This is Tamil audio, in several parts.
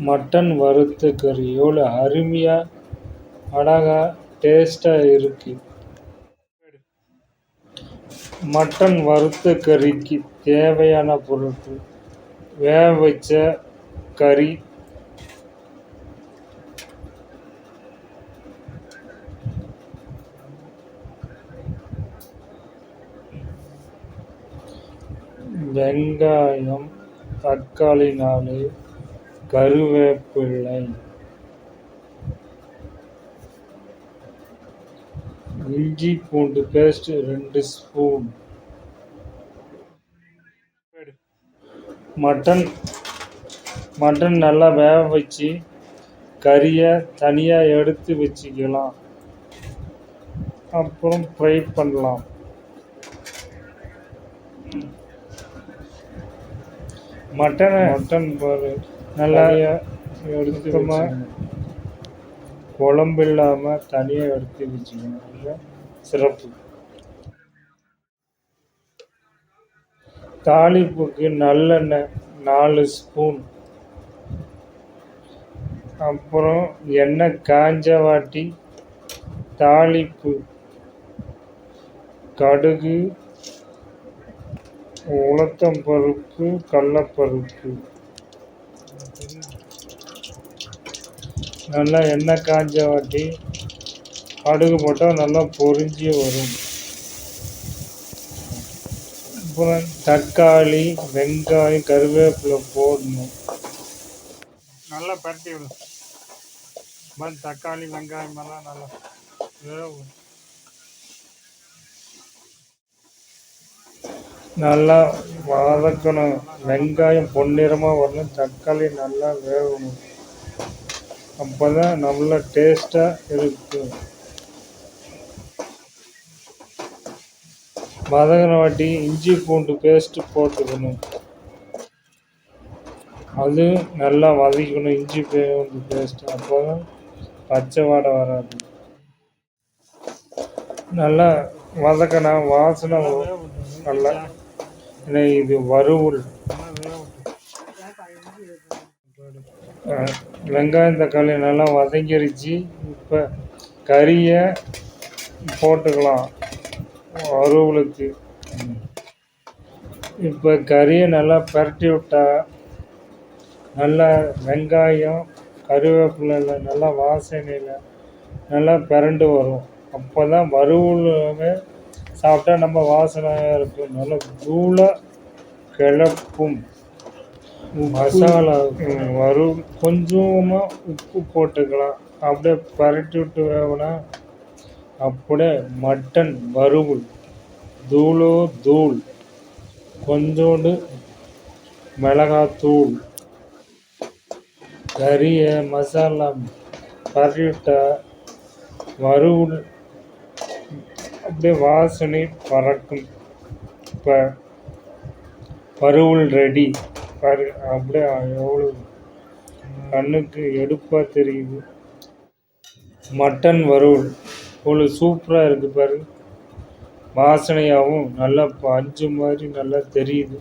மட்டன் வறுத்த கறி எவ்வளோ அருமையாக அழகாக டேஸ்ட்டாக இருக்குது. மட்டன் வறுத்த கறிக்கு தேவையான பொருட்கள்: வேக வச்ச கறி, வெங்காயம், தக்காளி 4, கருவேப்பிலை, இஞ்சி பூண்டு பேஸ்ட் 2 ஸ்பூன். மட்டன் நல்லா வேக வச்சு கறியை தனியாக எடுத்து வச்சுக்கலாம். அப்புறம் ஃப்ரை பண்ணலாம். மட்டன் நல்லா எடுத்து குழம்பு இல்லாமல் தனியாக எடுத்து வச்சுக்கணும். சிறப்பு. தாளிப்புக்கு நல்லெண்ணெய் 4 ஸ்பூன். அப்புறம் எண்ணெய் காஞ்ச வாட்டி தாளிப்பு: கடுகு, உளுத்தம்பருப்பு, கடலைப்பருப்பு. நல்லா எண்ணெய் காஞ்ச வாட்டி கடுகு போட்டால் நல்லா பொரிஞ்சு வரும். அப்புறம் தக்காளி, வெங்காயம், கருவேப்பிலை போடணும். நல்லா பரட்டி விடும். தக்காளி வெங்காயம் எல்லாம் நல்லா வேகும். நல்லா வதக்கணும். வெங்காயம் பொன்னிறமாக வரணும். தக்காளி நல்லா வேகணும். அப்போ தான் நல்லா டேஸ்ட்டாக இருக்கும். வதங்கின வாட்டி இஞ்சி பூண்டு பேஸ்ட்டு போட்டுக்கணும். அது நல்லா வதக்கணும். இஞ்சி பூண்டு பேஸ்ட்டு. அப்போ தான் பச்சை வாடை வராது. நல்லா வதக்கினா வாசனை நல்லா. இது வறுவல். வெங்காயம் தக்காளி நல்லா வதங்கிருச்சு. இப்போ கறியை போட்டுக்கலாம் வறுவலுக்கு. இப்போ கறியை நல்லா பரட்டி விட்டா நல்லா வெங்காயம் கருவேப்பிலை நல்லா வாசனையில் நல்லா பிரண்டு வரும். அப்போ தான் வறுவலுமே சாப்பிட்டா நம்ம வாசனையாக இருக்கும். நல்லா தூளாக கிளப்பும். மசாலா கொஞ்சமாக உப்பு போட்டுக்கலாம். அப்படியே பரட்டி விட்டு வேணும்னா அப்படியே மட்டன் வறுவல். தூள், கொஞ்சோண்டு மிளகாத்தூள், கறியை மசாலா பரட்டி விட்டா வறுவல் அப்படியே வாசனை பறக்கும். இப்போ வறுவல் ரெடி. அப்படியே எவ்வளோ கண்ணுக்கு எடுப்பாக தெரியுது. மட்டன் வறுவல் எவ்வளோ சூப்பராக இருக்குது பாரு. வாசனையாகவும் நல்லா பஞ்சு மாதிரி நல்லா தெரியுது.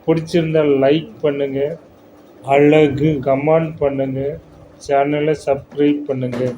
பிடிச்சிருந்தால் லைக் பண்ணுங்கள், அழகு கமெண்ட் பண்ணுங்கள், சேனலை சப்ஸ்கிரைப் பண்ணுங்கள்.